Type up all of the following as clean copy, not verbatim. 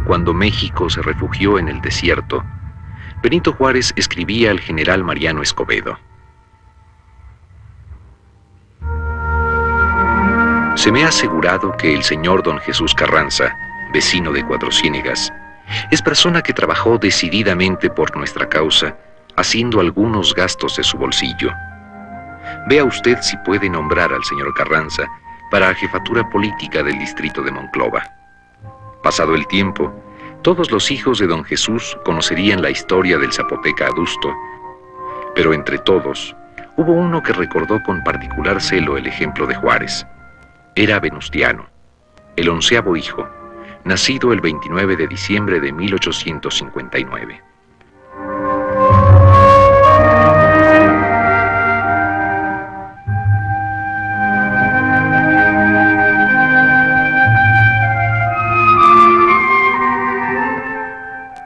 cuando México se refugió en el desierto, Benito Juárez escribía al general Mariano Escobedo: se me ha asegurado que el señor don Jesús Carranza, vecino de Cuatro Ciénegas, es persona que trabajó decididamente por nuestra causa, haciendo algunos gastos de su bolsillo. Vea usted si puede nombrar al señor Carranza para jefatura política del distrito de Monclova. Pasado el tiempo, todos los hijos de don Jesús conocerían la historia del zapoteca adusto, pero entre todos hubo uno que recordó con particular celo el ejemplo de Juárez. Era Venustiano, el 11º hijo, nacido el 29 de diciembre de 1859.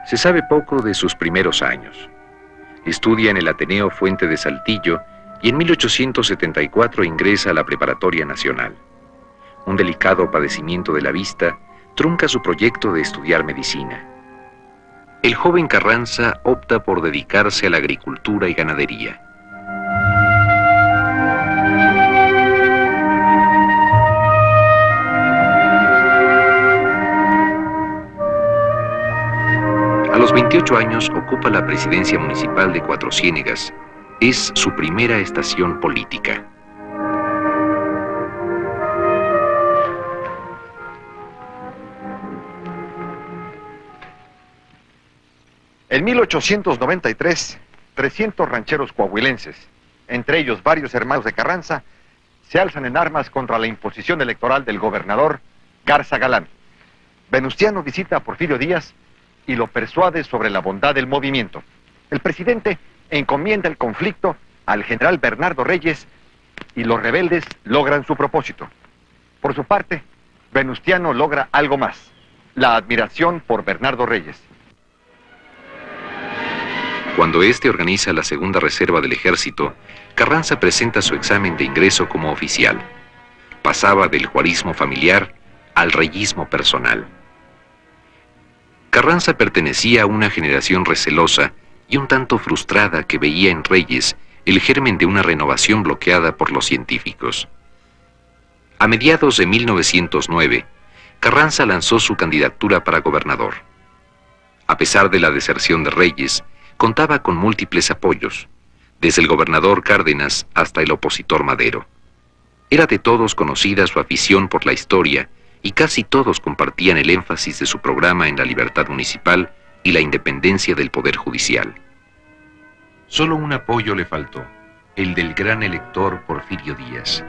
Se sabe poco de sus primeros años. Estudia en el Ateneo Fuente de Saltillo y en 1874 ingresa a la Preparatoria Nacional. Un delicado padecimiento de la vista trunca su proyecto de estudiar medicina. El joven Carranza opta por dedicarse a la agricultura y ganadería. A los 28 años ocupa la presidencia municipal de Cuatro Ciénegas. Es su primera estación política. En 1893, 300 rancheros coahuilenses, entre ellos varios hermanos de Carranza, se alzan en armas contra la imposición electoral del gobernador Garza Galán. Venustiano visita a Porfirio Díaz y lo persuade sobre la bondad del movimiento. El presidente encomienda el conflicto al general Bernardo Reyes y los rebeldes logran su propósito. Por su parte, Venustiano logra algo más: la admiración por Bernardo Reyes. Cuando éste organiza la segunda reserva del ejército, Carranza presenta su examen de ingreso como oficial. Pasaba del juarismo familiar al reyismo personal. Carranza pertenecía a una generación recelosa y un tanto frustrada que veía en Reyes el germen de una renovación bloqueada por los científicos. A mediados de 1909, Carranza lanzó su candidatura para gobernador. A pesar de la deserción de Reyes, contaba con múltiples apoyos, desde el gobernador Cárdenas hasta el opositor Madero. Era de todos conocida su afición por la historia y casi todos compartían el énfasis de su programa en la libertad municipal y la independencia del Poder Judicial. Solo un apoyo le faltó, el del gran elector Porfirio Díaz.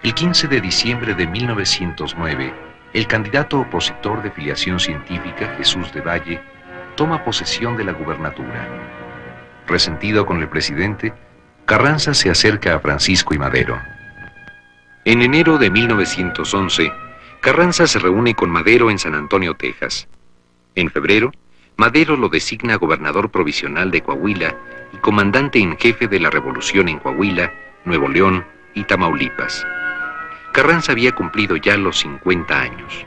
El 15 de diciembre de 1909, el candidato opositor de filiación científica, Jesús de Valle, toma posesión de la gubernatura. Resentido con el presidente, Carranza se acerca a Francisco I. Madero. En enero de 1911, Carranza se reúne con Madero en San Antonio, Texas. En febrero, Madero lo designa gobernador provisional de Coahuila y comandante en jefe de la revolución en Coahuila, Nuevo León y Tamaulipas. Carranza había cumplido ya los 50 años.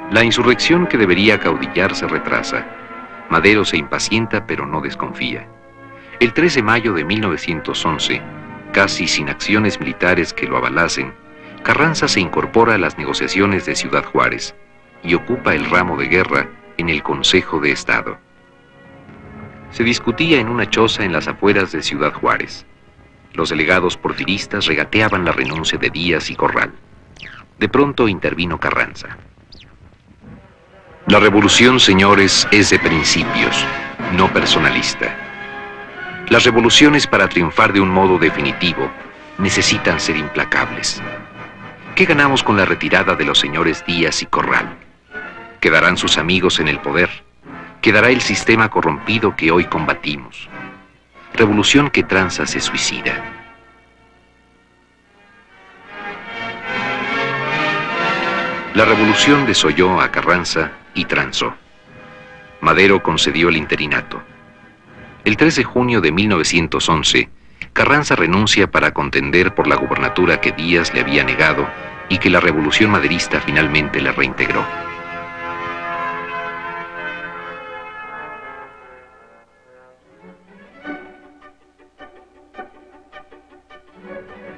La insurrección que debería caudillar se retrasa. Madero se impacienta pero no desconfía. El 3 de mayo de 1911, casi sin acciones militares que lo avalasen, Carranza se incorpora a las negociaciones de Ciudad Juárez y ocupa el ramo de guerra en el Consejo de Estado. Se discutía en una choza en las afueras de Ciudad Juárez. Los delegados porfiristas regateaban la renuncia de Díaz y Corral. De pronto intervino Carranza. La revolución, señores, es de principios, no personalista. Las revoluciones, para triunfar de un modo definitivo, necesitan ser implacables. ¿Qué ganamos con la retirada de los señores Díaz y Corral? Quedarán sus amigos en el poder. Quedará el sistema corrompido que hoy combatimos. Revolución que tranza se suicida. La revolución desolló a Carranza y transó. Madero concedió el interinato. El 3 de junio de 1911, Carranza renuncia para contender por la gubernatura que Díaz le había negado y que la revolución maderista finalmente le reintegró.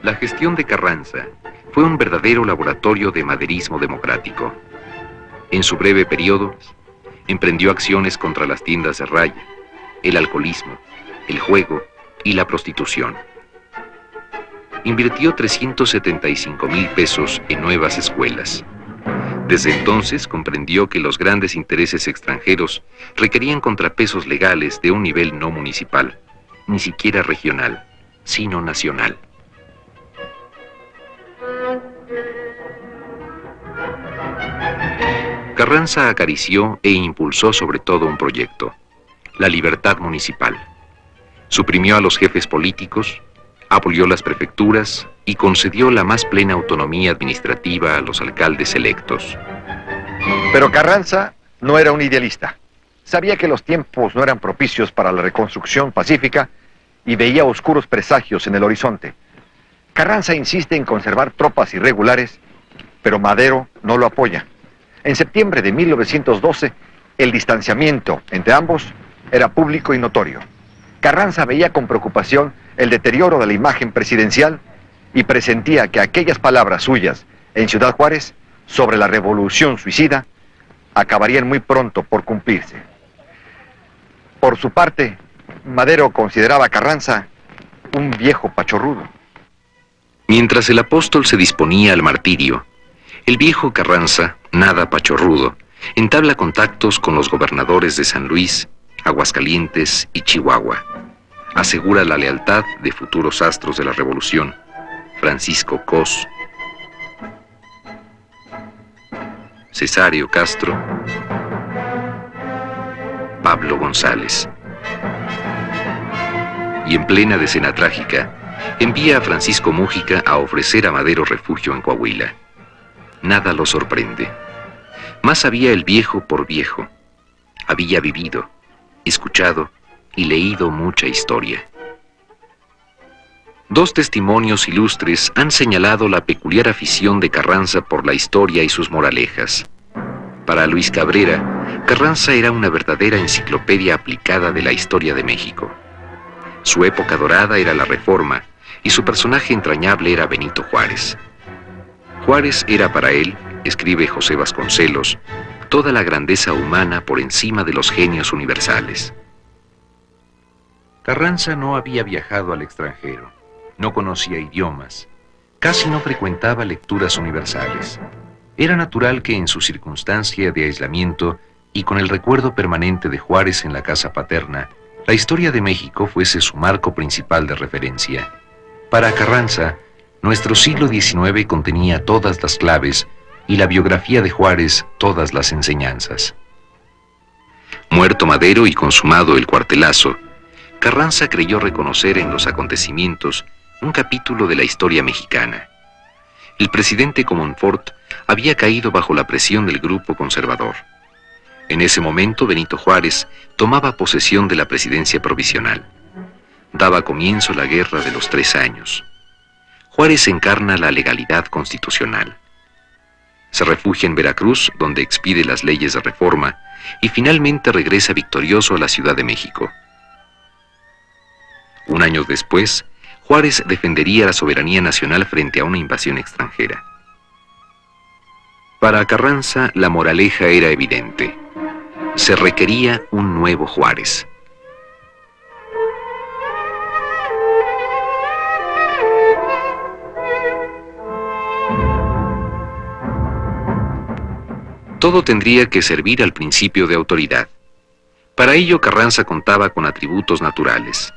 La gestión de Carranza fue un verdadero laboratorio de maderismo democrático. En su breve periodo, emprendió acciones contra las tiendas de raya, el alcoholismo, el juego y la prostitución. Invirtió 375,000 pesos en nuevas escuelas. Desde entonces comprendió que los grandes intereses extranjeros requerían contrapesos legales de un nivel no municipal, ni siquiera regional, sino nacional. Carranza acarició e impulsó sobre todo un proyecto: la libertad municipal. Suprimió a los jefes políticos, abolió las prefecturas y concedió la más plena autonomía administrativa a los alcaldes electos. Pero Carranza no era un idealista. Sabía que los tiempos no eran propicios para la reconstrucción pacífica y veía oscuros presagios en el horizonte. Carranza insiste en conservar tropas irregulares, pero Madero no lo apoya. En septiembre de 1912, el distanciamiento entre ambos era público y notorio. Carranza veía con preocupación el deterioro de la imagen presidencial y presentía que aquellas palabras suyas en Ciudad Juárez sobre la revolución suicida acabarían muy pronto por cumplirse. Por su parte, Madero consideraba a Carranza un viejo pachorrudo. Mientras el apóstol se disponía al martirio, el viejo Carranza, nada pachorrudo, entabla contactos con los gobernadores de San Luis, Aguascalientes y Chihuahua. Asegura la lealtad de futuros astros de la revolución: Francisco Cos, Cesario Castro, Pablo González. Y en plena decena trágica, envía a Francisco Mújica a ofrecer a Madero refugio en Coahuila. Nada lo sorprende. Más sabía el viejo por viejo. Había vivido, escuchado y leído mucha historia. Dos testimonios ilustres han señalado la peculiar afición de Carranza por la historia y sus moralejas. Para Luis Cabrera, Carranza era una verdadera enciclopedia aplicada de la historia de México. Su época dorada era la Reforma y su personaje entrañable era Benito Juárez. Juárez era para él, escribe José Vasconcelos, toda la grandeza humana por encima de los genios universales. Carranza no había viajado al extranjero, no conocía idiomas, casi no frecuentaba lecturas universales. Era natural que en su circunstancia de aislamiento y con el recuerdo permanente de Juárez en la casa paterna, la historia de México fuese su marco principal de referencia. Para Carranza, nuestro siglo XIX contenía todas las claves y la biografía de Juárez todas las enseñanzas. Muerto Madero y consumado el cuartelazo, Carranza creyó reconocer en los acontecimientos un capítulo de la historia mexicana. El presidente Comonfort había caído bajo la presión del grupo conservador. En ese momento, Benito Juárez tomaba posesión de la presidencia provisional. Daba comienzo la Guerra de los 3 años. Juárez encarna la legalidad constitucional. Se refugia en Veracruz, donde expide las leyes de reforma, y finalmente regresa victorioso a la Ciudad de México. Un año después, Juárez defendería la soberanía nacional frente a una invasión extranjera. Para Carranza, la moraleja era evidente. Se requería un nuevo Juárez. Todo tendría que servir al principio de autoridad. Para ello, Carranza contaba con atributos naturales.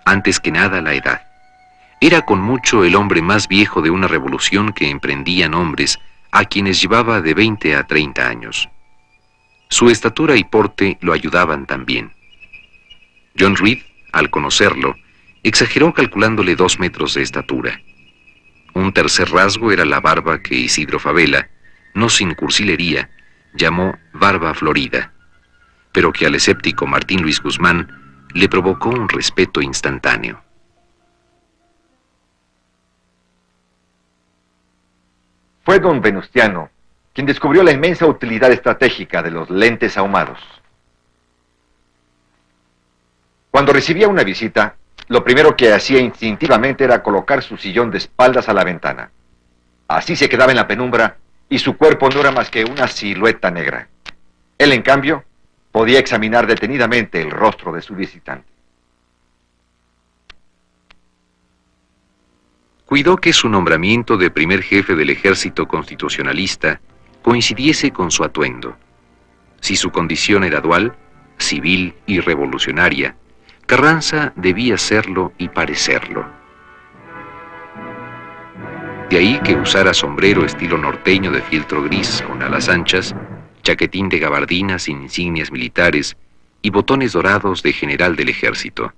Antes que nada, la edad. Era con mucho el hombre más viejo de una revolución que emprendían hombres a quienes llevaba de 20 a 30 años. Su estatura y porte lo ayudaban también. John Reed, al conocerlo, exageró calculándole 2 metros de estatura. Un tercer rasgo era la barba que Isidro Fabela, no sin cursilería, llamó barba florida, pero que al escéptico Martín Luis Guzmán le provocó un respeto instantáneo. Fue don Venustiano quien descubrió la inmensa utilidad estratégica de los lentes ahumados. Cuando recibía una visita, lo primero que hacía instintivamente era colocar su sillón de espaldas a la ventana. Así se quedaba en la penumbra y su cuerpo no era más que una silueta negra. Él, en cambio, podía examinar detenidamente el rostro de su visitante. Cuidó que su nombramiento de primer jefe del ejército constitucionalista coincidiese con su atuendo. Si su condición era dual, civil y revolucionaria, Carranza debía serlo y parecerlo. De ahí que usara sombrero estilo norteño de fieltro gris con alas anchas, chaquetín de gabardina sin insignias militares y botones dorados de general del ejército.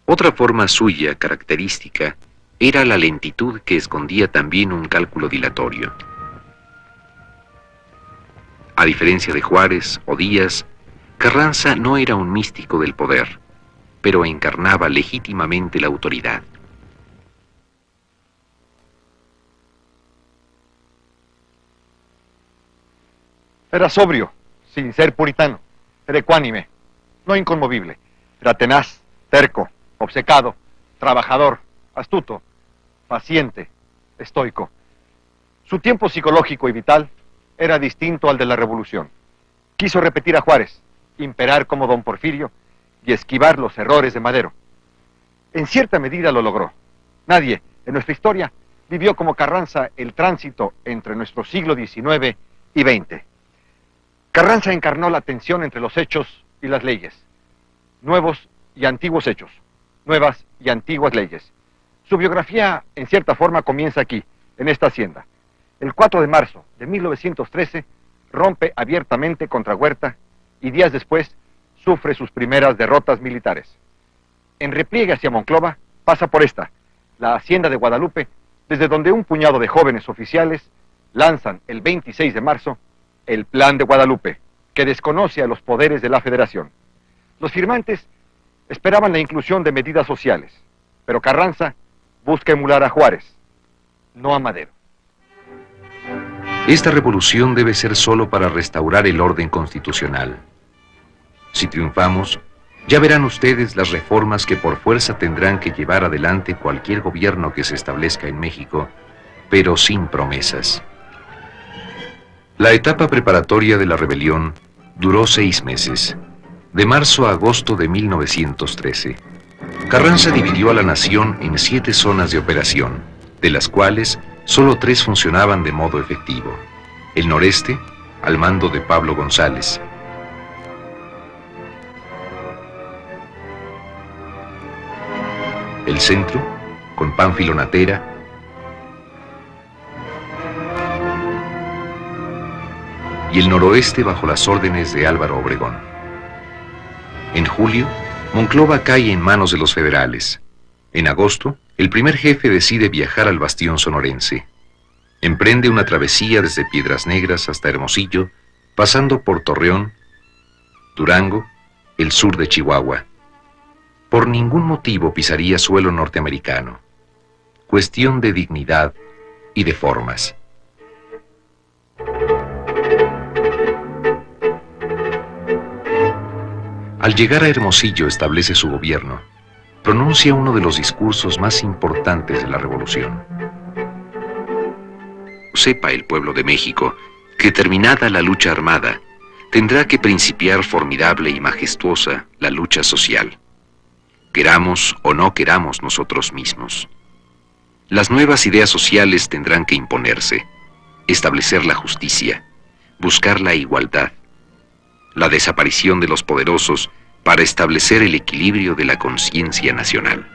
Otra forma suya característica era la lentitud que escondía también un cálculo dilatorio. A diferencia de Juárez o Díaz, Carranza no era un místico del poder, pero encarnaba legítimamente la autoridad. Era sobrio, sin ser puritano. Era ecuánime, no inconmovible. Era tenaz, terco, obcecado, trabajador, astuto, paciente, estoico. Su tiempo psicológico y vital era distinto al de la revolución. Quiso repetir a Juárez, imperar como don Porfirio y esquivar los errores de Madero. En cierta medida lo logró. Nadie en nuestra historia vivió como Carranza el tránsito entre nuestro siglo XIX y XX. Carranza encarnó la tensión entre los hechos y las leyes. Nuevos y antiguos hechos. Nuevas y antiguas leyes. Su biografía, en cierta forma, comienza aquí, en esta hacienda. El 4 de marzo de 1913, rompe abiertamente contra Huerta y días después sufre sus primeras derrotas militares. En repliegue hacia Monclova, pasa por esta, la hacienda de Guadalupe, desde donde un puñado de jóvenes oficiales lanzan el 26 de marzo el Plan de Guadalupe, que desconoce a los poderes de la Federación. Los firmantes esperaban la inclusión de medidas sociales, pero Carranza busca emular a Juárez, no a Madero. Esta revolución debe ser solo para restaurar el orden constitucional. Si triunfamos, ya verán ustedes las reformas que por fuerza tendrán que llevar adelante cualquier gobierno que se establezca en México, pero sin promesas. La etapa preparatoria de la rebelión duró 6 meses, de marzo a agosto de 1913. Carranza dividió a la nación en 7 zonas de operación, de las cuales solo 3 funcionaban de modo efectivo. El noreste, al mando de Pablo González. El centro, con Pánfilo Natera. Y el noroeste bajo las órdenes de Álvaro Obregón. En julio, Monclova cae en manos de los federales. En agosto, el primer jefe decide viajar al bastión sonorense. Emprende una travesía desde Piedras Negras hasta Hermosillo, pasando por Torreón, Durango, el sur de Chihuahua. Por ningún motivo pisaría suelo norteamericano. Cuestión de dignidad y de formas. Al llegar a Hermosillo establece su gobierno. Pronuncia uno de los discursos más importantes de la revolución. Sepa el pueblo de México que terminada la lucha armada, tendrá que principiar formidable y majestuosa la lucha social. Queramos o no queramos nosotros mismos. Las nuevas ideas sociales tendrán que imponerse, establecer la justicia, buscar la igualdad, la desaparición de los poderosos para establecer el equilibrio de la conciencia nacional.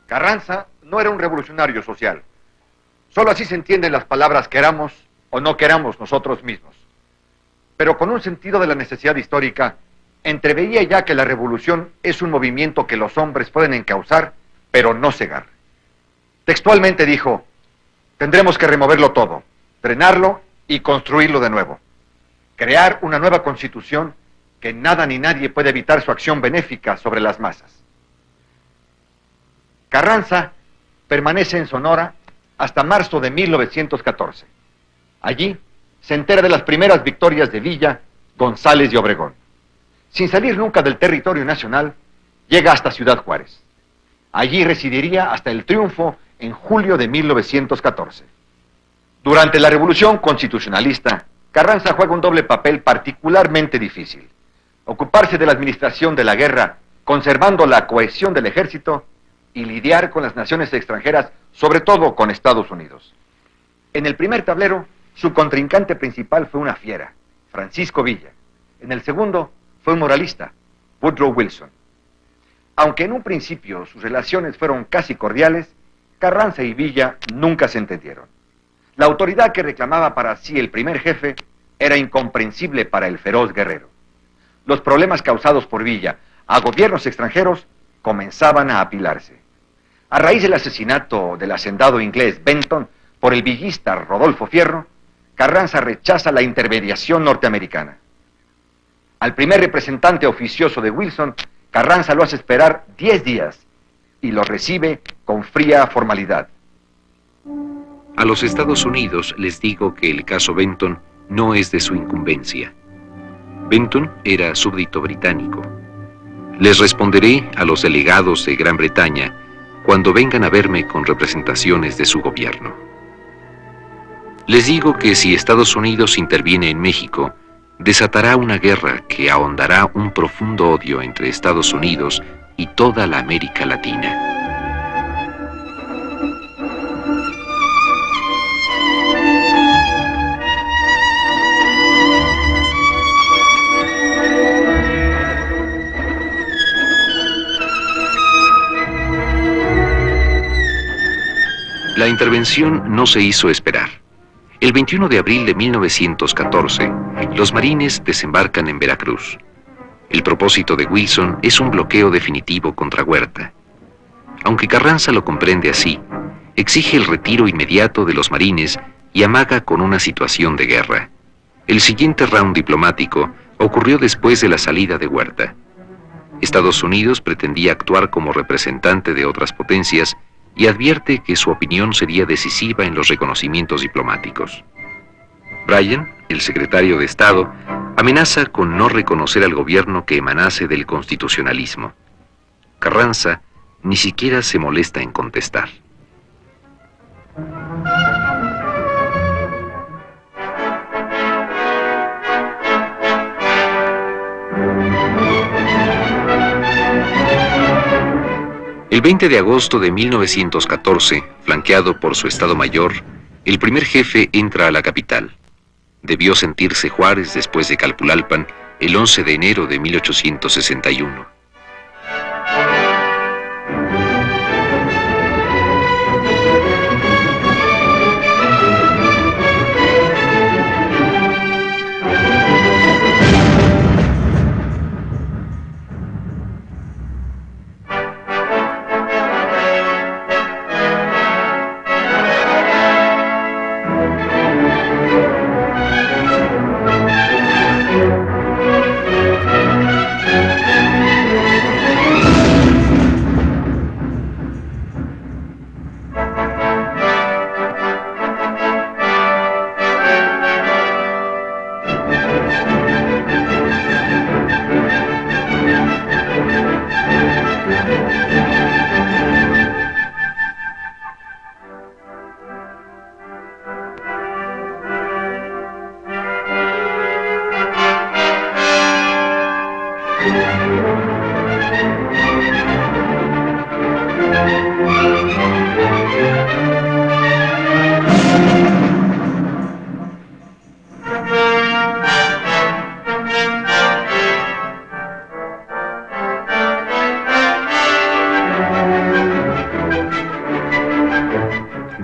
Carranza no era un revolucionario social. Solo así se entienden las palabras queramos o no queramos nosotros mismos. Pero con un sentido de la necesidad histórica, entreveía ya que la revolución es un movimiento que los hombres pueden encauzar, pero no cegar. Textualmente dijo, tendremos que removerlo todo, drenarlo y construirlo de nuevo. Crear una nueva constitución que nada ni nadie puede evitar su acción benéfica sobre las masas. Carranza permanece en Sonora hasta marzo de 1914. Allí se entera de las primeras victorias de Villa, González y Obregón. Sin salir nunca del territorio nacional, llega hasta Ciudad Juárez. Allí residiría hasta el triunfo en julio de 1914. Durante la Revolución Constitucionalista, Carranza juega un doble papel particularmente difícil: ocuparse de la administración de la guerra, conservando la cohesión del ejército, y lidiar con las naciones extranjeras, sobre todo con Estados Unidos. En el primer tablero, su contrincante principal fue una fiera, Francisco Villa. En el segundo, fue un moralista, Woodrow Wilson. Aunque en un principio sus relaciones fueron casi cordiales, Carranza y Villa nunca se entendieron. La autoridad que reclamaba para sí el primer jefe era incomprensible para el feroz guerrero. Los problemas causados por Villa a gobiernos extranjeros comenzaban a apilarse. A raíz del asesinato del hacendado inglés Benton por el villista Rodolfo Fierro, Carranza rechaza la intermediación norteamericana. Al primer representante oficioso de Wilson, Carranza lo hace esperar 10 días y lo recibe con fría formalidad. A los Estados Unidos les digo que el caso Benton no es de su incumbencia. Benton era súbdito británico. Les responderé a los delegados de Gran Bretaña cuando vengan a verme con representaciones de su gobierno. Les digo que si Estados Unidos interviene en México, desatará una guerra que ahondará un profundo odio entre Estados Unidos y toda la América Latina. La intervención no se hizo esperar. El 21 de abril de 1914, los marines desembarcan en Veracruz. El propósito de Wilson es un bloqueo definitivo contra Huerta. Aunque Carranza lo comprende así, exige el retiro inmediato de los marines y amaga con una situación de guerra. El siguiente round diplomático ocurrió después de la salida de Huerta. Estados Unidos pretendía actuar como representante de otras potencias y advierte que su opinión sería decisiva en los reconocimientos diplomáticos. Bryan, el secretario de Estado, amenaza con no reconocer al gobierno que emanase del constitucionalismo. Carranza ni siquiera se molesta en contestar. El 20 de agosto de 1914, flanqueado por su Estado Mayor, el primer jefe entra a la capital. Debió sentirse Juárez después de Calpulalpan el 11 de enero de 1861.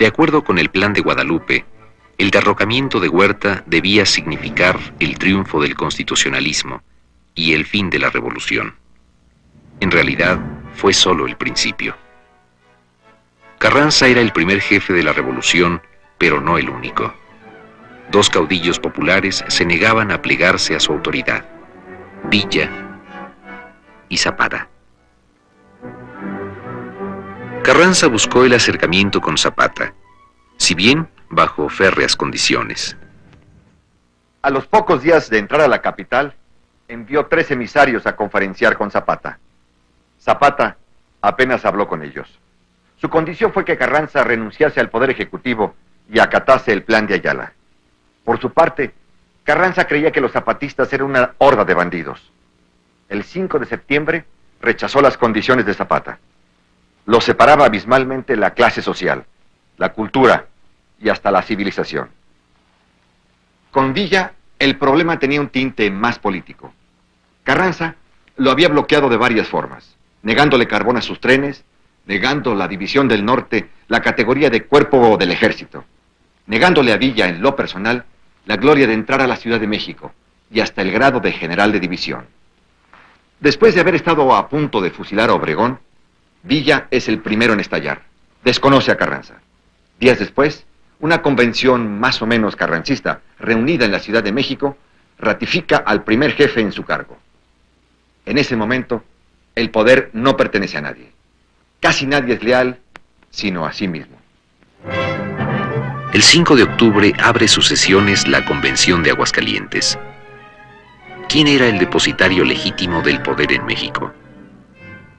De acuerdo con el Plan de Guadalupe, el derrocamiento de Huerta debía significar el triunfo del constitucionalismo y el fin de la revolución. En realidad, fue solo el principio. Carranza era el primer jefe de la revolución, pero no el único. Dos caudillos populares se negaban a plegarse a su autoridad: Villa y Zapata. Carranza buscó el acercamiento con Zapata, si bien bajo férreas condiciones. A los pocos días de entrar a la capital, envió 3 emisarios a conferenciar con Zapata. Zapata apenas habló con ellos. Su condición fue que Carranza renunciase al poder ejecutivo y acatase el plan de Ayala. Por su parte, Carranza creía que los zapatistas eran una horda de bandidos. El 5 de septiembre rechazó las condiciones de Zapata. Los separaba abismalmente la clase social, la cultura y hasta la civilización. Con Villa, el problema tenía un tinte más político. Carranza lo había bloqueado de varias formas, negándole carbón a sus trenes, negando la división del norte, la categoría de cuerpo del ejército, negándole a Villa en lo personal la gloria de entrar a la Ciudad de México y hasta el grado de general de división. Después de haber estado a punto de fusilar a Obregón, Villa es el primero en estallar. Desconoce a Carranza. Días después, una convención más o menos carrancista, reunida en la Ciudad de México, ratifica al primer jefe en su cargo. En ese momento, el poder no pertenece a nadie. Casi nadie es leal, sino a sí mismo. El 5 de octubre abre sus sesiones la Convención de Aguascalientes. ¿Quién era el depositario legítimo del poder en México?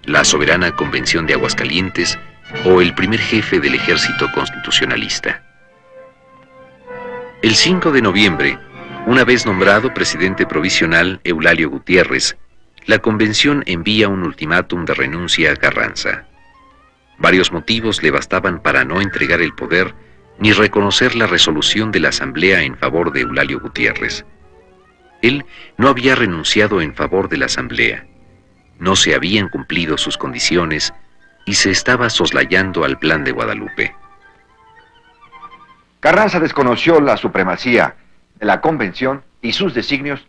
¿La soberana Convención de Aguascalientes o el primer jefe del ejército constitucionalista? El 5 de noviembre, una vez nombrado presidente provisional Eulalio Gutiérrez, la convención envía un ultimátum de renuncia a Carranza. Varios motivos le bastaban para no entregar el poder ni reconocer la resolución de la Asamblea en favor de Eulalio Gutiérrez. Él no había renunciado en favor de la Asamblea, no se habían cumplido sus condiciones y se estaba soslayando al plan de Guadalupe. Carranza desconoció la supremacía de la convención y sus designios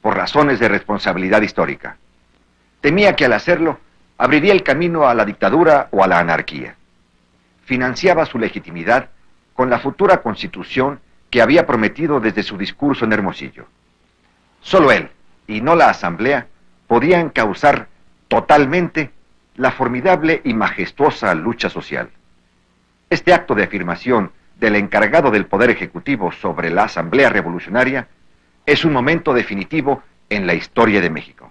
por razones de responsabilidad histórica. Temía que al hacerlo abriría el camino a la dictadura o a la anarquía. Financiaba su legitimidad con la futura constitución que había prometido desde su discurso en Hermosillo. Solo él, y no la Asamblea, podían causar totalmente la formidable y majestuosa lucha social. Este acto de afirmación del encargado del Poder Ejecutivo sobre la Asamblea Revolucionaria es un momento definitivo en la historia de México.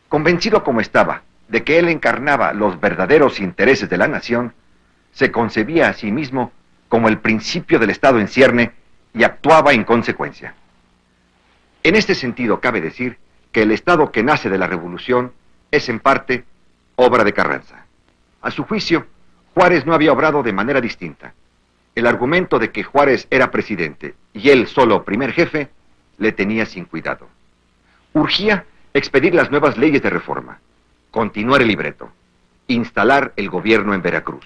Convencido como estaba de que él encarnaba los verdaderos intereses de la nación, se concebía a sí mismo como el principio del Estado en cierne y actuaba en consecuencia. En este sentido, cabe decir que el Estado que nace de la Revolución es en parte obra de Carranza. A su juicio, Juárez no había obrado de manera distinta. El argumento de que Juárez era presidente y él solo primer jefe le tenía sin cuidado. Urgía expedir las nuevas leyes de reforma, continuar el libreto, instalar el gobierno en Veracruz.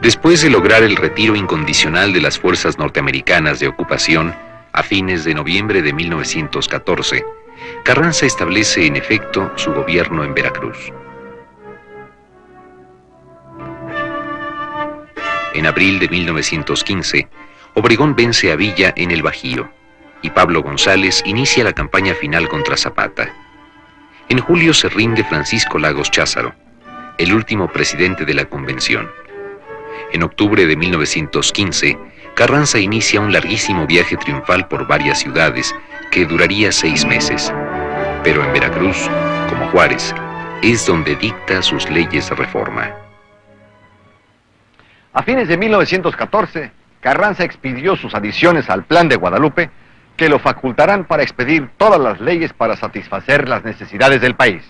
Después de lograr el retiro incondicional de las fuerzas norteamericanas de ocupación a fines de noviembre de 1914, Carranza establece en efecto su gobierno en Veracruz. En abril de 1915, Obregón vence a Villa en el Bajío y Pablo González inicia la campaña final contra Zapata. En julio se rinde Francisco Lagos Cházaro, el último presidente de la convención. En octubre de 1915, Carranza inicia un larguísimo viaje triunfal por varias ciudades que duraría 6 meses. Pero en Veracruz, como Juárez, es donde dicta sus leyes de reforma. A fines de 1914, Carranza expidió sus adiciones al Plan de Guadalupe que lo facultarán para expedir todas las leyes para satisfacer las necesidades del país.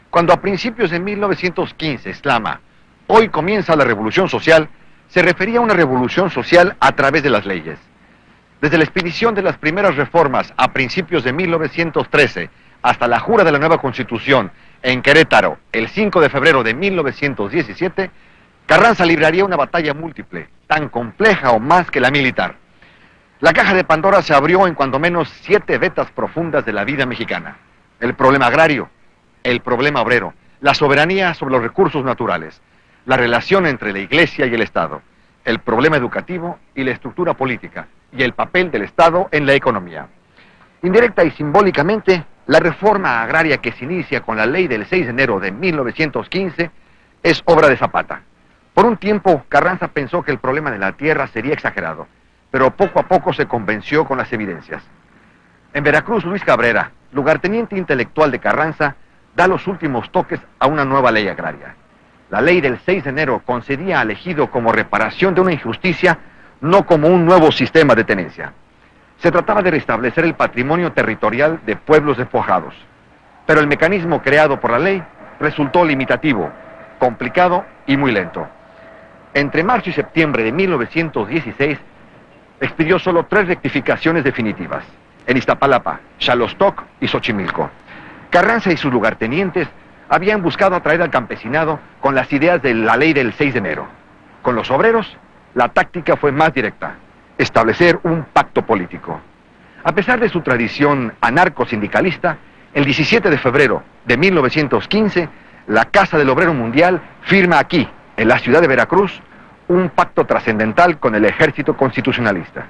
Cuando a principios de 1915 exclama: "Hoy comienza la revolución social", se refería a una revolución social a través de las leyes. Desde la expedición de las primeras reformas a principios de 1913 hasta la jura de la nueva Constitución en Querétaro el 5 de febrero de 1917, Carranza libraría una batalla múltiple, tan compleja o más que la militar. La caja de Pandora se abrió en cuando menos 7 vetas profundas de la vida mexicana: el problema agrario, el problema obrero, la soberanía sobre los recursos naturales, la relación entre la Iglesia y el Estado, el problema educativo y la estructura política, y el papel del Estado en la economía. Indirecta y simbólicamente, la reforma agraria que se inicia con la ley del 6 de enero de 1915 es obra de Zapata. Por un tiempo, Carranza pensó que el problema de la tierra sería exagerado, pero poco a poco se convenció con las evidencias. En Veracruz, Luis Cabrera, lugarteniente intelectual de Carranza, da los últimos toques a una nueva ley agraria. La ley del 6 de enero concedía al ejido como reparación de una injusticia, no como un nuevo sistema de tenencia. Se trataba de restablecer el patrimonio territorial de pueblos despojados. Pero el mecanismo creado por la ley resultó limitativo, complicado y muy lento. Entre marzo y septiembre de 1916, expidió solo 3 rectificaciones definitivas, en Iztapalapa, Xalostoc y Xochimilco. Carranza y sus lugartenientes habían buscado atraer al campesinado con las ideas de la ley del 6 de enero. Con los obreros, la táctica fue más directa: establecer un pacto político. A pesar de su tradición anarco-sindicalista, el 17 de febrero de 1915, la Casa del Obrero Mundial firma aquí, en la ciudad de Veracruz, un pacto trascendental con el ejército constitucionalista.